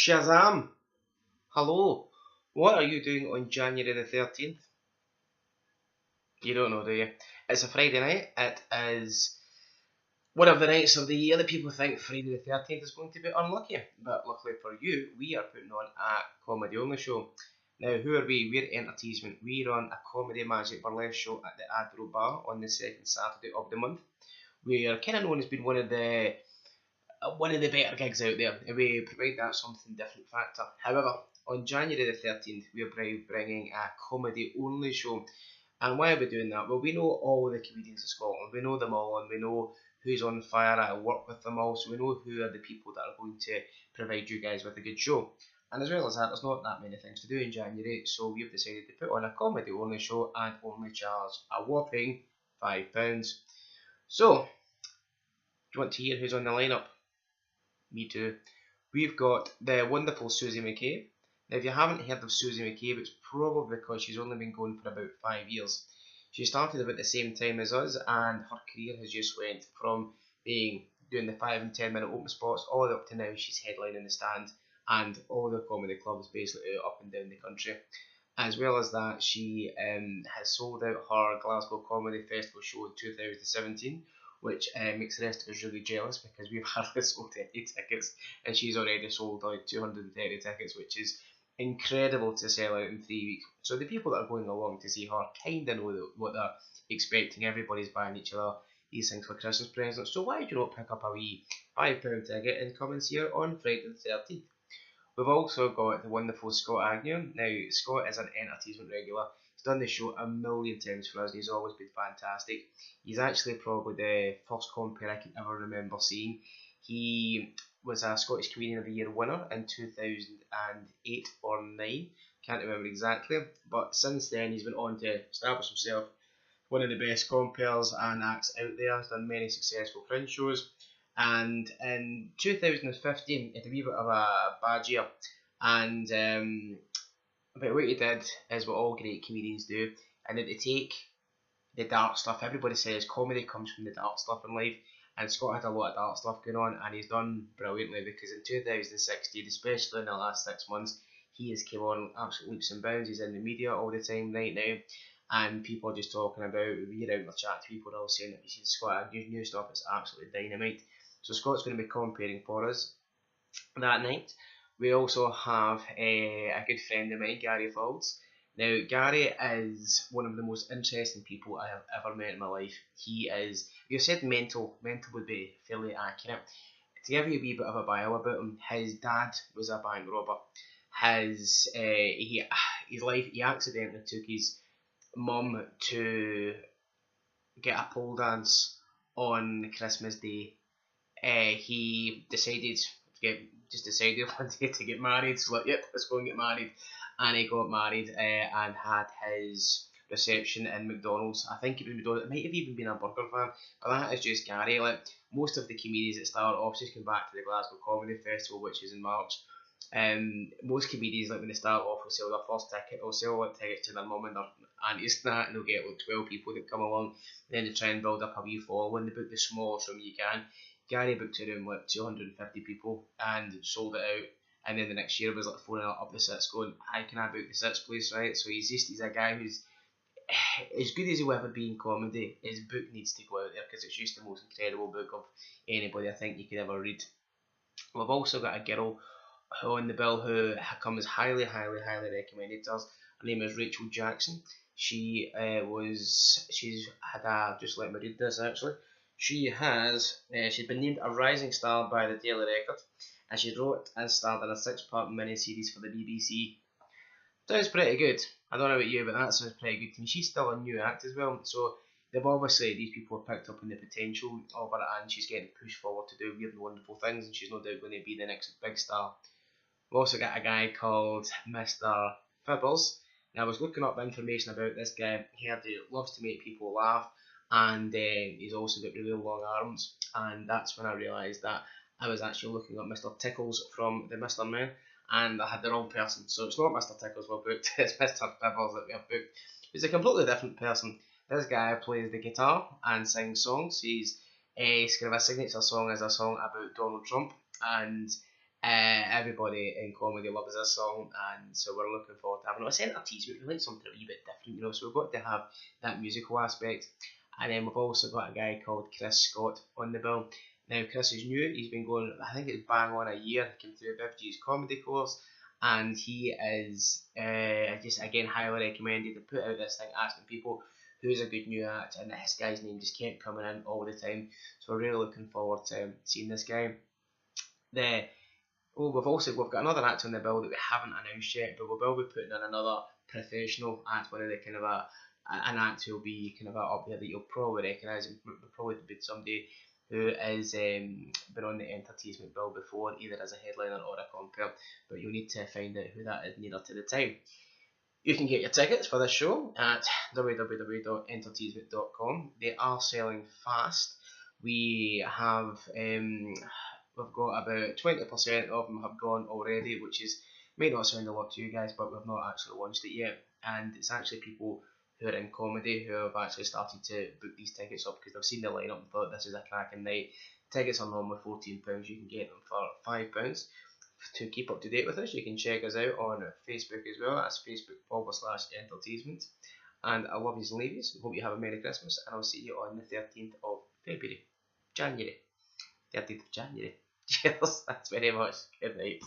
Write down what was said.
Shazam! Hello! What are you doing on January the 13th? You don't know, do you? It's a Friday night. It is one of the nights of the year that people think Friday the 13th is going to be unlucky. But luckily for you, we are putting on a comedy only show. Now, who are we? We're Entertainment. We run a comedy magic burlesque show at the Admiral Bar on the second Saturday of the month. We are kind of known as being one of the better gigs out there, and we provide that something different factor. However, on January the 13th, we are bringing a comedy only show. And why are we doing that? Well, we know all the comedians in Scotland, we know them all, and we know who's on fire. I work with them all, so we know who are the people that are going to provide you guys with a good show. And as well as that, there's not that many things to do in January, so we've decided to put on a comedy only show and only charge a whopping £5. So, do you want to hear who's on the lineup? Me too. We've got the wonderful Susie McCabe. Now, if you haven't heard of Susie McCabe, it's probably because she's only been going for about 5 years. She started about the same time as us, and her career has just went from doing the 5 and 10 minute open spots all the way up to now she's headlining the stand and all the comedy clubs basically up and down the country. As well as that, she has sold out her Glasgow Comedy Festival show in 2017, which makes the rest of us really jealous because we've hardly sold any tickets, and she's already sold out 230 tickets, which is incredible to sell out in 3 weeks. So the people that are going along to see her kind of know what they're expecting. Everybody's buying each other these things for Christmas presents, so why do you not pick up a wee £5 ticket and come and see her on Friday the 13th? We've also got the wonderful Scott Agnew. Now, Scott is an entertainment regular. He's done the show a million times for us, and he's always been fantastic. He's actually probably the first compere I can ever remember seeing. He was a Scottish Comedian of the Year winner in 2008 or 9, can't remember exactly, but since then he's been on to establish himself one of the best compares and acts out there. He's done many successful fringe shows, and in 2015 he had a wee bit of a bad year, and but what he did is what all great comedians do, and that they take the dark stuff. Everybody says comedy comes from the dark stuff in life, and Scott had a lot of dark stuff going on, and he's done brilliantly, because in 2016, especially in the last 6 months, he has come on absolute leaps and bounds. He's in the media all the time right now, and people are just talking about, we're out in the chat to people, are all saying that you see Scott Agnew's new stuff, it's absolutely dynamite. So Scott's going to be comparing for us that night. We also have a good friend of mine, Gary Faulds. Now, Gary is one of the most interesting people I have ever met in my life. He is, you said mental would be fairly accurate. To give you a wee bit of a bio about him, his dad was a bank robber. He accidentally took his mum to get a pole dance on Christmas Day. He decided one day to get married, so like, yep, let's go and get married. And he got married and had his reception in McDonald's. I think it was McDonald's, it might have even been a burger van, but that is just Gary. Like, most of the comedians that start off just come back to the Glasgow Comedy Festival, which is in March. Most comedians, like when they start off, will sell their first ticket, they'll sell like tickets to their mum and their aunties and that, and they'll get like 12 people that come along. Then they try and build up a wee following. They book the smallest room you can. Gary booked a room with 250 people and sold it out. And then the next year was like phoning up the sits going, hi, can I book the sits please, right? So he's a guy who's as good as he'll ever be in comedy. His book needs to go out there because it's just the most incredible book of anybody I think you could ever read. We've also got a girl on the bill who comes highly recommended to us. Her name is Rachel Jackson. She's had a, just let me read this actually. She's been named a rising star by the Daily Record, and she wrote and starred in a 6-part mini-series for the BBC. Sounds pretty good. I don't know about you, but that sounds pretty good to me. She's still a new act as well, so they've obviously, these people have picked up on the potential of her, and she's getting pushed forward to do weird and wonderful things, and she's no doubt going to be the next big star. We've also got a guy called Mr. Fibbers. Now, I was looking up information about this guy. He loves to make people laugh, and he's also got really long arms, and that's when I realised that I was actually looking up Mr. Tickles from the Mr. Man, and I had the wrong person. So it's not Mr. Tickles we've booked, it's Mr. Fibbers that we have booked. He's a completely different person. This guy plays the guitar and sings songs. He's kind of a signature song is a song about Donald Trump, and Everybody in comedy loves this song, and so we're looking forward to having it. It's entertainment, we like something a wee bit different, you know, so we've got to have that musical aspect. And then we've also got a guy called Chris Scott on the bill. Now, Chris is new, he's been going, I think it's bang on a year, he came through FG's comedy course, and he is just again highly recommended to put out this thing asking people who's a good new act, and this guy's name just kept coming in all the time, so we're really looking forward to seeing this guy. The we've got another act on the bill that we haven't announced yet, but we will be putting in another professional act, one of the kind of an act who'll be kind of up there that you'll probably recognise, and will probably be somebody who has been on the entertainment bill before, either as a headliner or a compere, but you'll need to find out who that is nearer to the time. You can get your tickets for this show at www.entertainment.com. They are selling fast. We have we've got about 20% of them have gone already, which is may not sound a lot to you guys, but we've not actually launched it yet. And it's actually people who are in comedy who have actually started to book these tickets up because they've seen the lineup and thought this is a cracking night. Tickets are normally £14. You can get them for £5. To keep up to date with us, you can check us out on Facebook as well. That's Facebook.com/entertainment. And I love yous and leave yous. Hope you have a Merry Christmas, and I'll see you on the 13th of February. January. 13th of January. Cheers. Thanks very much. Good night.